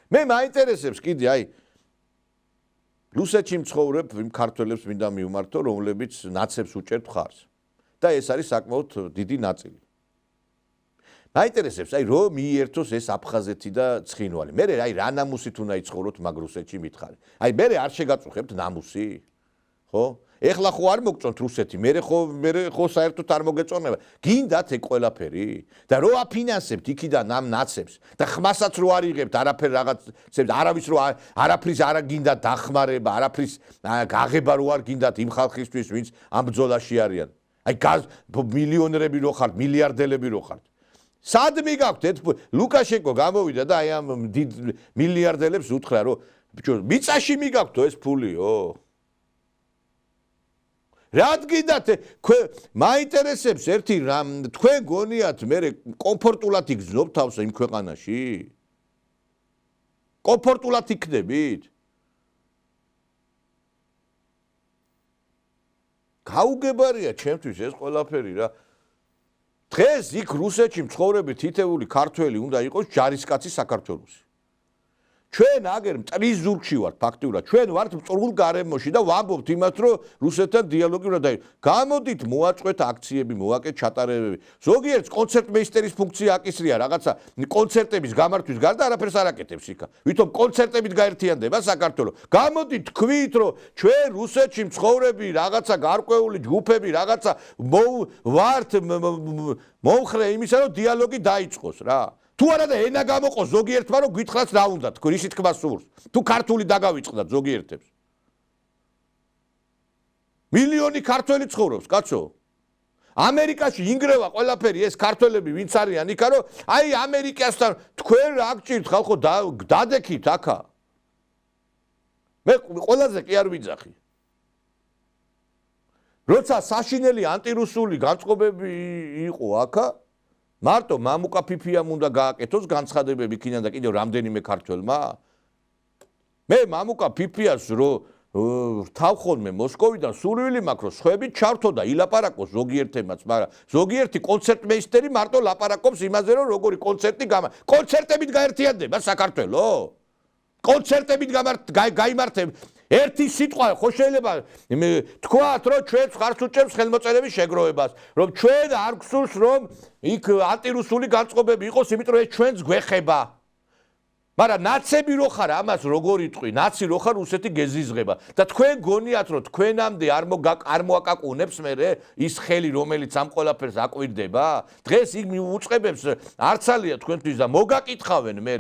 მე მაინტერესებს კიდე აი რუსეთში მცხოვრებ იმ ქართველებს მინდა მივმართო, რომლებიც ნაცებს უჭერთ ხარს. და ეს არის საკმაოდ დიდი ნაწილი. მაინტერესებს, აი რომ მიერთოს ეს აფხაზეთი და ცხინვალი. მე აი რა ნამუსით უნდა იცხოვროთ მაგ რუსეთში მითხარი. აი მე არ შეგაწუხებთ ნამუსი? ხო? ეხლა ხო არ მოგწონთ რუსეთი, მე ხო საერთოდ არ მოგეწონება. გინდათ ეგ ყველაფერი? და რო აფინანსებთ იქიდან ამ ნაცებს და ხმასაც რო არ იღებთ არაფერ რაღაცებს, არავის რო არაფრის არ გინდათ დახმარება, არაფრის გაღება რო არ გინდათ იმ ხალხისთვის, ვინც ამ ბრძოლაში არიან. აი მილიონერები რო ხართ, მილიარდელები რო ხართ. სად მიგაქვთ ლუკაშენკო გამოვიდა და აი ამ დიდ მილიარდელებს უთხრა რომ ბიჭო მიწაში მიგაქვთო ეს ფულიო რად გინდათ მაინტერესებს ერთი რამ თქვენ გონიათ მე კომფორტულად იგზნობ თავს იმ ქვეყანაში კომფორტულად იქნებით გაუგებარია ჩემთვის ეს ყველაფერი რა დღეს იქ რუსეთში მცხოვრები თითეული ქართველი უნდა იყოს ჯარისკაცი საქართველოსი. ჩვენ აგერ მტრის ზურგში ვართ ფაქტიურად. ჩვენ ვართ მწრულ გარემოში და ვამბობთ იმას, რომ რუსეთთან დიალოგი უნდა დაიწყოს. გამოდით მოაწყვეთ აქციები, მოაკეთ ჩატარებები. ზოგიერთს კონცერტმეისტერის ფუნქცია აკისრია რაღაცა კონცერტების გამართვის გარდა არაფერს არ აკეთებს იქა. ვითომ კონცერტებით გაერთიანდება საქართველო. გამოდით თქვით, რომ ჩვენ რუსეთში მცხოვრები რაღაცა გარკვეული ჯგუფები რაღაცა ვართ მომხრე იმისა, რომ დიალოგი დაიწყოს რა. თუ არა და ენა გამოყოს ზოგიერთმა რომ გითხრათ რა უნდა თქვენ ისი თქმა სურს თუ ქართული დაგავიწყდათ ზოგიერთებს მილიონი ქართველი ცხოვრობს კაცო ამერიკაში ინგრევა ყველაფერი ეს ქართველები ვინც არიან იქა რომ აი ამერიკასთან თქვენ რა გჭირთ ხალხო დადექით აქა მე ყველაზე კი არ ვიძახი როცა საშინელი ანტირუსული განწყობები იყო აქა მარტო მამუკა ფიფიამ უნდა გააკეთოს განცხადებები იქიდან და კიდევ რამდენიმე ქართველმა მე მამუკა ფიფიას რო თავხონმე მოსკოვიდან სურვილი მაქვს რომ სხვები ჩართო და ილაპარაკოს ზოგიერთებმაც მაგრამ ზოგიერთი კონცერტმეისტერი მარტო ლაპარაკობს იმაზე რომ როგორი კონცერტებით გაერთიანდება საქართველო კონცერტებით გაიმართებ ერთი სიტყვა ხო შეიძლება თქვათ რომ ჩვენ ხარს უჭერს ხელმოწერების შეგროვებას რომ ჩვენ არ გსურს რომ იქ ანტირუსული განწყობები იყოს იმიტომ რომ ეს ჩვენს გვეხება მაგრამ ნაცები რო ხარ ამას როგორ იტყვი ნაცი რო ხარ რუსეთი გეზიზღება და თქვენ გონიათ რომ თქვენამდე არ მოაკაკუნებს მე ის ხელი რომელიც ამ ყველაფერს აკვირდება დღეს იქ უწყებებს არცალია თქვენთვის და მოგაკითხავენ მე